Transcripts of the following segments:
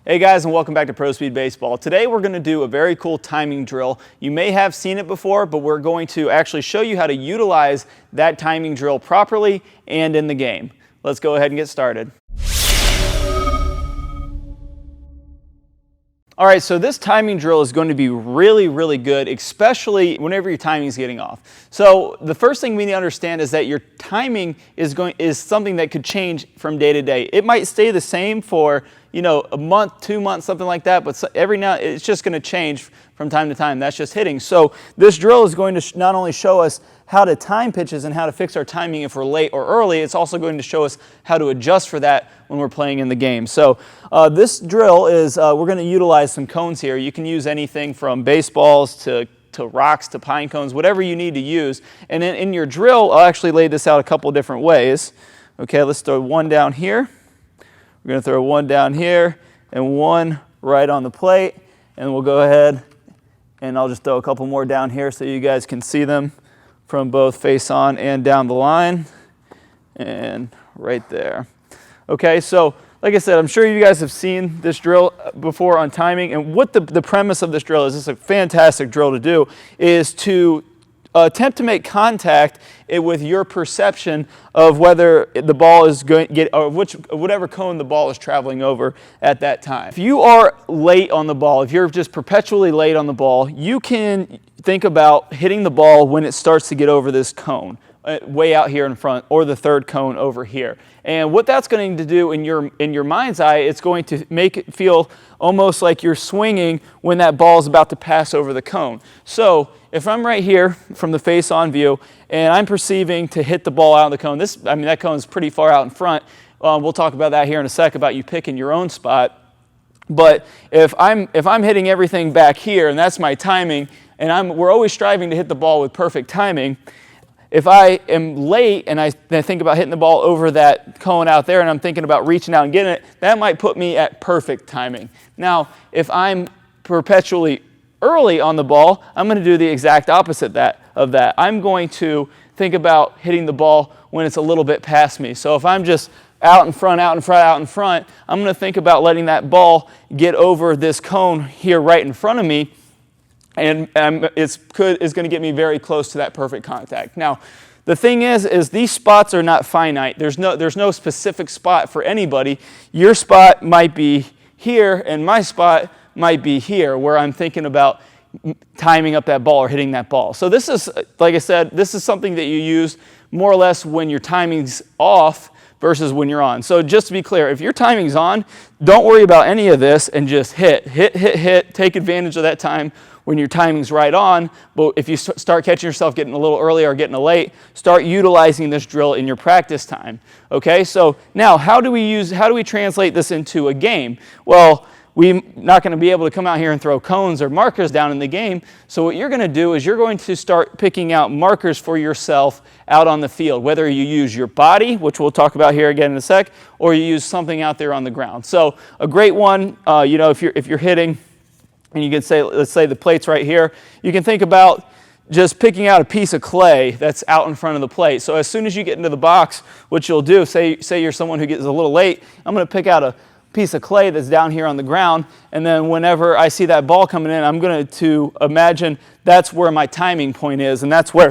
Hey guys, and welcome back to Pro Speed Baseball. Today we're going to do a very cool timing drill. You may have seen it before, but we're going to actually show you how to utilize that timing drill properly and in the game. Let's go ahead and get started. All right, so this timing drill is going to be really good, especially whenever your timing is getting off. So the first thing we need to understand is that your timing is something that could change from day to day. It might stay the same for, a month, 2 months, something like that, but every now it's just going to change from time to time. That's just hitting. So this drill is going to not only show us how to time pitches and how to fix our timing if we're late or early, it's also going to show us how to adjust for that when we're playing in the game. So this drill is, we're going to utilize some cones here. You can use anything from baseballs to rocks to pine cones, whatever you need to use. And then in your drill, I'll actually lay this out a couple different ways. Okay, let's throw one down here. We're going to throw one down here and one right on the plate. And we'll go ahead and I'll just throw a couple more down here so you guys can see them from both face on and down the line. And right there. Okay, so like I said, I'm sure you guys have seen this drill before on timing. And what the premise of this drill is, this is a fantastic drill to do, is to attempt to make contact with your perception of whether the ball is going to get, or whatever cone the ball is traveling over at that time. If you are late on the ball, if you're just perpetually late on the ball, you can think about hitting the ball when it starts to get over this cone, way out here in front, or the third cone over here. And what that's going to do in your mind's eye, it's going to make it feel almost like you're swinging when that ball is about to pass over the cone. So if I'm right here from the face-on view and I'm perceiving to hit the ball out of the cone, that cone is pretty far out in front. We'll talk about that here in a sec, about you picking your own spot. But if I'm hitting everything back here and that's my timing, and we're always striving to hit the ball with perfect timing, if I am late and I think about hitting the ball over that cone out there and I'm thinking about reaching out and getting it, that might put me at perfect timing. Now, if I'm perpetually early on the ball, I'm going to do the exact opposite of that. I'm going to think about hitting the ball when it's a little bit past me. So if I'm just out in front, I'm going to think about letting that ball get over this cone here right in front of me. And it's going to get me very close to that perfect contact. Now, the thing is these spots are not finite. There's no specific spot for anybody. Your spot might be here, and my spot might be here, where I'm thinking about timing up that ball or hitting that ball. So this is, like I said, this is something that you use more or less when your timing's off versus when you're on. So just to be clear, if your timing's on, don't worry about any of this and just hit. Take advantage of that time when your timing's right on. But if you start catching yourself getting a little early or getting late, start utilizing this drill in your practice time. Okay, so now how do we translate this into a game? Well, we're not going to be able to come out here and throw cones or markers down in the game. So what you're going to do is you're going to start picking out markers for yourself out on the field, whether you use your body, which we'll talk about here again in a sec, or you use something out there on the ground. So a great one, if you're hitting, and you can say, let's say the plate's right here, you can think about just picking out a piece of clay that's out in front of the plate. So as soon as you get into the box, what you'll do, say you're someone who gets a little late, I'm going to pick out a piece of clay that's down here on the ground, and then whenever I see that ball coming in, I'm going to imagine that's where my timing point is, and that's where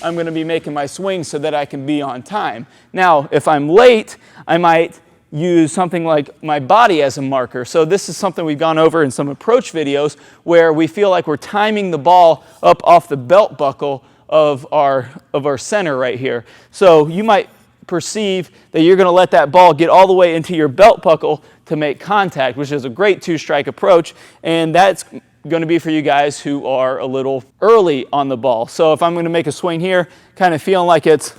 I'm going to be making my swing so that I can be on time. Now, if I'm late, I might use something like my body as a marker. So this is something we've gone over in some approach videos where we feel like we're timing the ball up off the belt buckle of our center right here. So you might perceive that you're going to let that ball get all the way into your belt buckle to make contact, which is a great two-strike approach, and that's going to be for you guys who are a little early on the ball. So if I'm going to make a swing here, kind of feeling like it's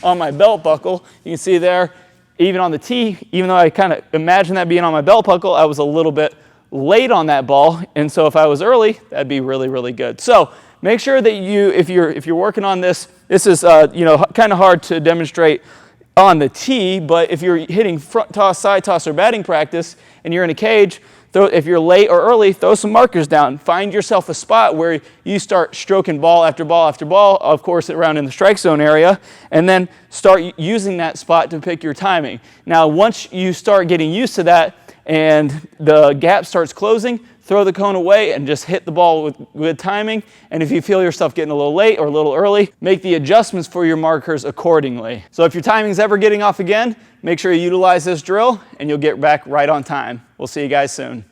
on my belt buckle, you can see there, even on the tee, even though I kind of imagined that being on my belt buckle, I was a little bit late on that ball, and so if I was early, that'd be really good. So make sure that if you're working on this is kind of hard to demonstrate on the tee, but if you're hitting front toss, side toss, or batting practice, and you're in a cage, if you're late or early, throw some markers down. Find yourself a spot where you start stroking ball after ball after ball, of course around in the strike zone area, and then start using that spot to pick your timing. Now, once you start getting used to that, and the gap starts closing, throw the cone away and just hit the ball with good timing. And if you feel yourself getting a little late or a little early, make the adjustments for your markers accordingly. So if your timing's ever getting off again, make sure you utilize this drill and you'll get back right on time. We'll see you guys soon.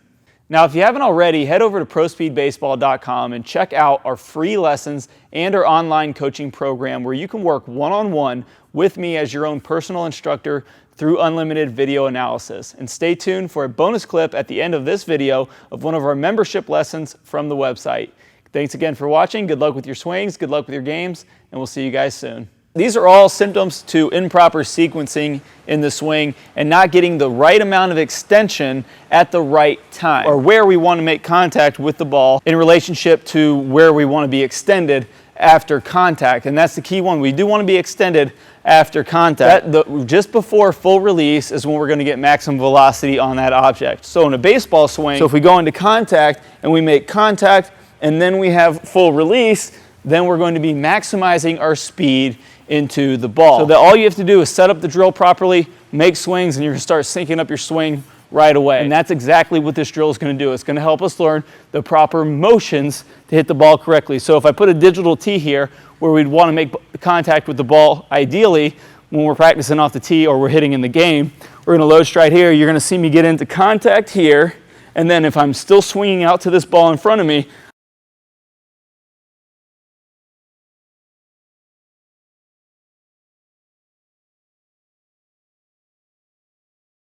Now, if you haven't already, head over to prospeedbaseball.com and check out our free lessons and our online coaching program where you can work one-on-one with me as your own personal instructor through unlimited video analysis. And stay tuned for a bonus clip at the end of this video of one of our membership lessons from the website. Thanks again for watching. Good luck with your swings, good luck with your games, and we'll see you guys soon. These are all symptoms to improper sequencing in the swing and not getting the right amount of extension at the right time, or where we want to make contact with the ball in relationship to where we want to be extended after contact. And that's the key one. We do want to be extended after contact. Just before full release is when we're going to get maximum velocity on that object. So in a baseball swing, so if we go into contact and we make contact and then we have full release, then we're going to be maximizing our speed into the ball. So that all you have to do is set up the drill properly, make swings, and you're going to start syncing up your swing right away. And that's exactly what this drill is going to do. It's going to help us learn the proper motions to hit the ball correctly. So if I put a digital tee here where we'd want to make contact with the ball ideally when we're practicing off the tee or we're hitting in the game, we're going to load stride here. You're going to see me get into contact here, and then if I'm still swinging out to this ball in front of me,